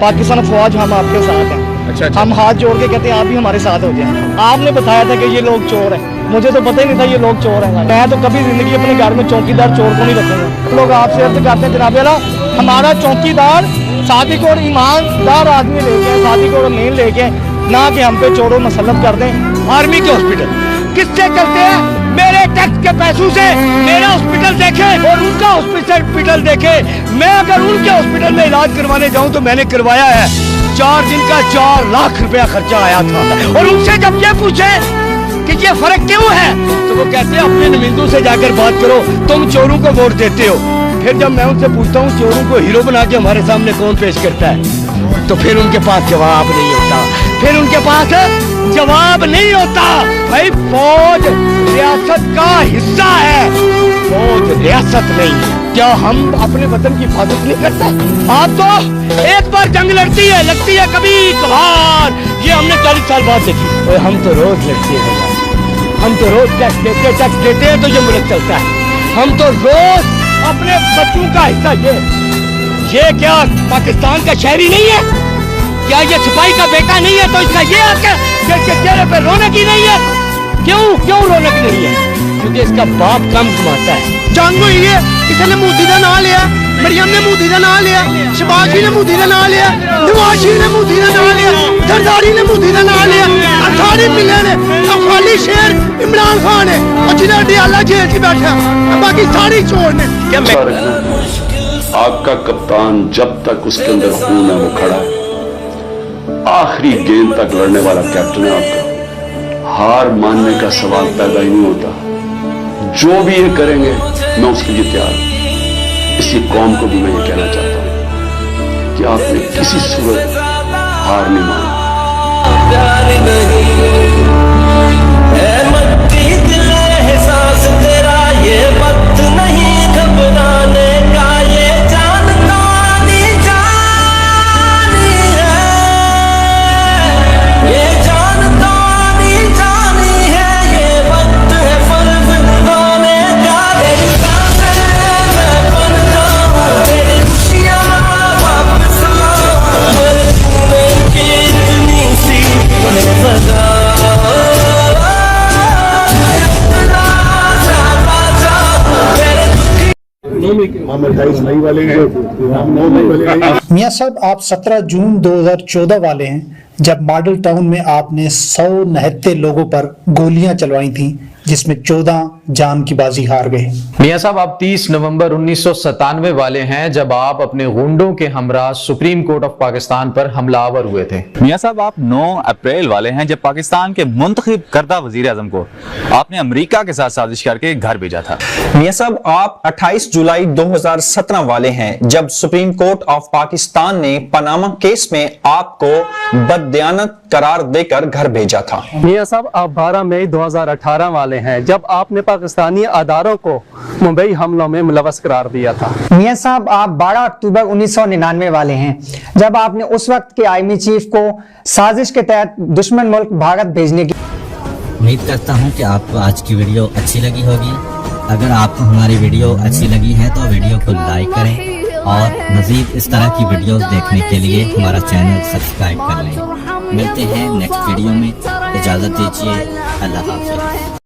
पाकिस्तान फौज हम आपके साथ हैं। अच्छा। हम हाथ जोड़ के कहते हैं आप भी हमारे साथ हो जाए। आपने बताया था कि ये लोग चोर हैं, मुझे तो पता ही नहीं था ये लोग चोर हैं। मैं तो कभी जिंदगी अपने घर में चौकीदार चोर को नहीं रखूंगा। लोग आपसे अर्ज करते हैं जनाब वाला, हमारा चौकीदार सादिक और ईमानदार आदमी लेके, सादिक और अमीन लेके, ना कि हम पे चोरों मसलत कर दें। आर्मी के हॉस्पिटल किससे चलते हैं? मेरे टैक्स के पैसों से मेरा हॉस्पिटल देखे और उनका हॉस्पिटल देखे। मैं अगर उनके हॉस्पिटल में इलाज करवाने जाऊं तो मैंने करवाया है। 4 दिन का 4 लाख रुपया खर्चा आया था। और उनसे जब ये पूछे कि ये फर्क क्यों है, तो वो कहते हैं अपने नुमाइंदों से जाकर बात करो, तुम चोरों को वोट देते हो। फिर जब मैं उनसे पूछता हूँ चोरों को हीरो बना के हमारे सामने कौन पेश करता है, तो फिर उनके पास जवाब नहीं होता। फिर उनके पास जवाब नहीं होता। भाई फौज रियासत का हिस्सा है, फौज रियासत नहीं है। क्या हम अपने वतन की हिफाजत नहीं करते? आप तो एक बार जंग लगती है कभी कभार, ये हमने 40 साल बाद देखी। और हम तो रोज लड़ते हैं, हम तो रोज टैक्स देते हैं तो ये मुल्क चलता है। हम तो रोज अपने बच्चों का हिस्सा ये क्या पाकिस्तान का शहरी नहीं है? क्या ये सिपाही का बेटा नहीं है? तो इसका ये आपके चेहरे पे रौनक ही नहीं है? क्यों रौनक नहीं है? क्योंकि इसका बाप कम कमाता है। जंग हुई है, किसी ने मोदी का नाम लिया, मरियम ने मोदी का नाम लिया, शबाजी ने मोदी का नाम लिया, नवाजी ने मोदी का नाम लिया, जरदारी ने मोदी का नाम लिया, सारे मिले ने। अब खाली शेर इमरान खान है और जिन्हें डियाला जेल से बैठा, बाकी सारी चोर ने। आपका कप्तान जब तक उसके अंदर खून है वो खड़ा है, आखिरी गेंद तक लड़ने वाला कैप्टन है आपका। हार मानने का सवाल पैदा ही नहीं होता। जो भी ये करेंगे मैं उसके लिए तैयार हूं। इसी कौम को भी मैं ये कहना चाहता हूं कि आपने किसी सूरत हार नहीं मानी। मियां साहब, आप 17 जून 2014 वाले हैं जब मॉडल टाउन में आपने 100 निहत्थे लोगों पर गोलियां चलवाई थी, जिसमें 14 जान की बाजी हार गए। मियां साहब, आप 30 नवंबर 1997 वाले हैं जब आप अपने गुंडों के हमरा सुप्रीम कोर्ट ऑफ पाकिस्तान पर हमलावर हुए थे। मियां साहब, आप 9 अप्रैल वाले हैं जब पाकिस्तान के मुंतखब करदा वजीर आजम को आपने अमेरिका के साथ साजिश करके घर भेजा था। मियां साहब, आप 28 जुलाई 2017 वाले हैं जब सुप्रीम कोर्ट ऑफ पाकिस्तान ने पनामा केस में आपको बददियानत करार देकर घर भेजा था। मियां साहब, आप 12 मई 2018 वाले हैं जब आपने पाकिस्तानी अदारों को मुंबई हमलों में मुलवस करार दिया था। मियां साहब, आप 12 अक्टूबर 1999 वाले हैं जब आपने उस वक्त के आर्मी चीफ को साजिश के तहत दुश्मन मुल्क भारत भेजने की। उम्मीद करता हूं कि आपको आज की वीडियो अच्छी लगी होगी। अगर आपको हमारी वीडियो अच्छी लगी है तो वीडियो को लाइक करें और मजीद इस तरह की वीडियोस देखने के लिए हमारा चैनल सब्सक्राइब कर लें। मिलते हैं नेक्स्ट वीडियो में, इजाजत दीजिए, अल्लाह हाफिज़।